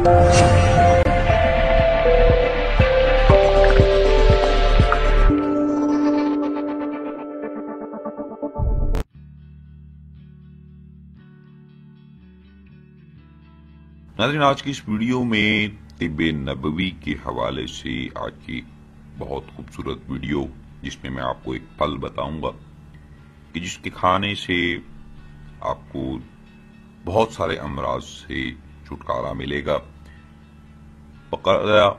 ناظرین، آج کی اس ویڈیو میں طب نبوی کے حوالے سے آج کی بہت خوبصورت ویڈیو، جس میں آپ کو ایک پھل بتاؤں گا کہ جس کے کھانے سے آپ کو بہت سارے امراض سے چھٹکارا ملے گا۔ باقاعدہ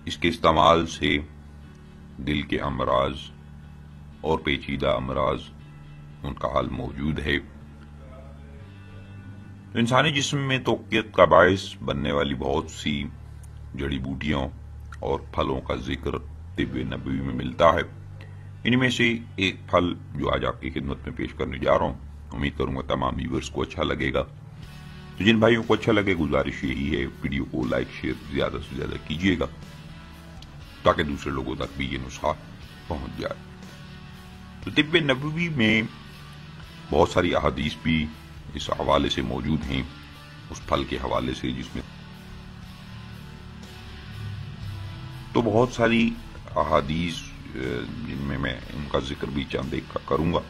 اس کے استعمال سے دل کے امراض اور پیچیدہ امراض ان کا حل موجود ہے۔ انسانی جسم میں توقیت کا باعث بننے والی بہت سی جڑی بوٹیوں اور پھلوں کا ذکر طب نبوی میں ملتا ہے۔ ان میں سے ایک پھل جو آج آپ کی خدمت میں پیش کرنے جا رہا ہوں، امید کروں گا تمام ویورز کو اچھا لگے گا۔ تو جن بھائیوں کو اچھا لگے، گزارش یہی ہے ویڈیو کو لائک شیئر زیادہ سے زیادہ کیجیے گا تاکہ دوسرے لوگوں تک بھی یہ نسخہ پہنچ جائے۔ تو طب نبوی میں بہت ساری احادیث بھی اس حوالے سے موجود ہیں، اس پھل کے حوالے سے، جس میں تو بہت ساری احادیث جن میں میں ان کا ذکر بھی چند ایک کا کروں گا۔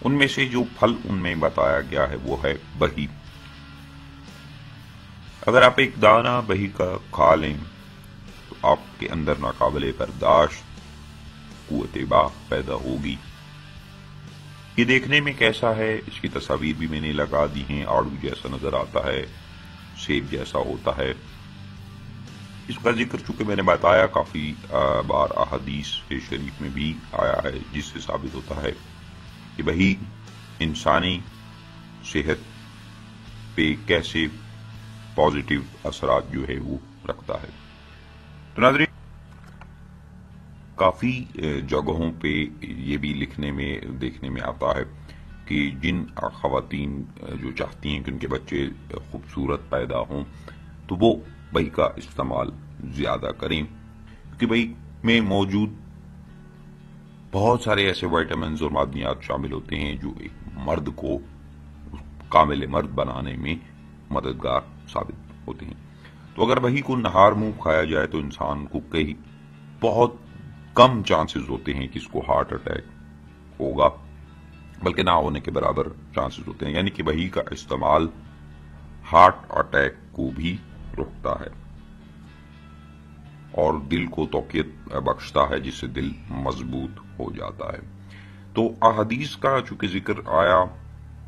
ان میں سے جو پھل ان میں بتایا گیا ہے وہ ہے بہی۔ اگر آپ ایک دانہ بہی کا کھا لیں تو آپ کے اندر ناقابل برداشت قوت باہ پیدا ہوگی۔ یہ دیکھنے میں کیسا ہے، اس کی تصاویر بھی میں نے لگا دی ہیں۔ آڑو جیسا نظر آتا ہے، سیب جیسا ہوتا ہے۔ اس کا ذکر چونکہ میں نے بتایا کافی بار احادیث شریف میں بھی آیا ہے، جس سے ثابت ہوتا ہے کہ بھئی انسانی صحت پہ کیسے پازیٹیو اثرات جو ہے وہ رکھتا ہے۔ تو ناظرین، کافی جگہوں پہ یہ بھی لکھنے میں دیکھنے میں آتا ہے کہ جن خواتین جو چاہتی ہیں کہ ان کے بچے خوبصورت پیدا ہوں تو وہ بہی کا استعمال زیادہ کریں، کیونکہ بہی میں موجود بہت سارے ایسے وائٹامنز اور معدنیات شامل ہوتے ہیں جو ایک مرد کو کامل مرد بنانے میں مددگار ثابت ہوتے ہیں۔ تو اگر بہی کو نہار منہ کھایا جائے تو انسان کو کئی بہت کم چانسز ہوتے ہیں کہ اس کو ہارٹ اٹیک ہوگا، بلکہ نہ ہونے کے برابر چانسز ہوتے ہیں۔ یعنی کہ بہی کا استعمال ہارٹ اٹیک کو بھی روکتا ہے اور دل کو توقیت بخشتا ہے، جس سے دل مضبوط ہو جاتا ہے۔ تو احادیث کا چونکہ ذکر آیا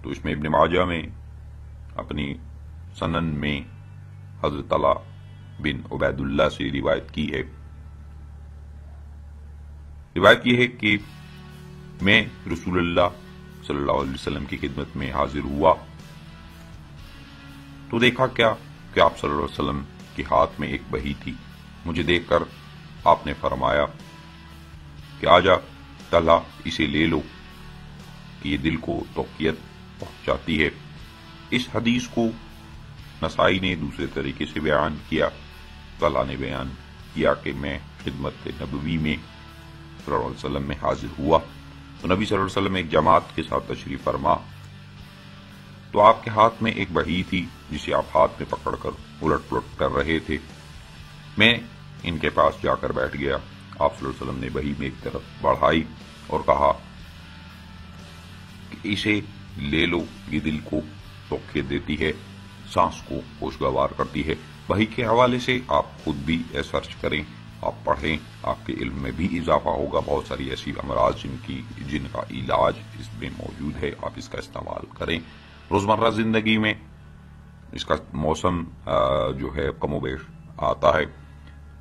تو اس میں ابن ماجہ میں اپنی سنن میں حضرت طلحہ بن عبید اللہ سے روایت کی ہے۔ روایت یہ ہے کہ میں رسول اللہ صلی اللہ علیہ وسلم کی خدمت میں حاضر ہوا تو دیکھا کیا کہ آپ صلی اللہ علیہ وسلم کے ہاتھ میں ایک بہی تھی۔ مجھے دیکھ کر آپ نے فرمایا کہ آجا طلحہ اسے لے لو کہ یہ دل کو توقیت پہنچاتی ہے۔ اس حدیث کو نسائی نے دوسرے طریقے سے بیان کیا۔ طلحہ نے بیان کیا کہ میں خدمت نبوی میں صلی اللہ علیہ وسلم میں حاضر ہوا تو نبی صلی اللہ علیہ وسلم ایک جماعت کے ساتھ تشریف فرما، تو آپ کے ہاتھ میں ایک بہی تھی جسے آپ ہاتھ میں پکڑ کر الٹ پلٹ کر رہے تھے۔ میں ان کے پاس جا کر بیٹھ گیا۔ آپ صلی اللہ علیہ وسلم نے بہی میں ایک طرف بڑھائی اور کہا کہ اسے لے لو، یہ دل کو توقیت دیتی ہے، سانس کو خوشگوار کرتی ہے۔ بہی کے حوالے سے آپ خود بھی سرچ کریں، آپ پڑھیں، آپ کے علم میں بھی اضافہ ہوگا۔ بہت ساری ایسی امراض جن کا علاج اس میں موجود ہے، آپ اس کا استعمال کریں۔ روزمرہ زندگی میں اس کا موسم جو ہے کم و بیش آتا ہے،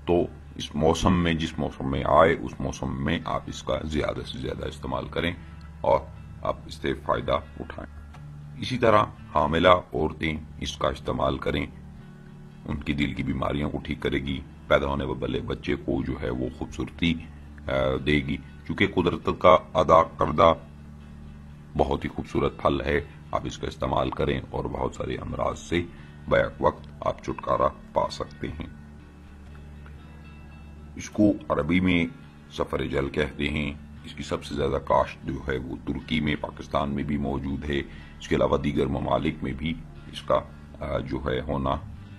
تو اس موسم میں جس موسم میں آئے اس موسم میں آپ اس کا زیادہ سے زیادہ استعمال کریں اور آپ اس سے فائدہ اٹھائیں۔ اسی طرح حاملہ عورتیں اس کا استعمال کریں، ان کی دل کی بیماریوں کو ٹھیک کرے گی، پیدا ہونے والے بچے کو جو ہے وہ خوبصورتی دے گی، چونکہ قدرت کا عطا کردہ بہت ہی خوبصورت پھل ہے۔ آپ اس کا استعمال کریں اور بہت سارے امراض سے بیک وقت آپ چھٹکارا پا سکتے ہیں۔ اس کو عربی میں سفر جل کہتے ہیں۔ اس کی سب سے زیادہ کاشت جو ہے وہ ترکی میں، پاکستان میں بھی موجود ہے۔ اس کے علاوہ دیگر ممالک میں بھی اس کا جو ہے ہونا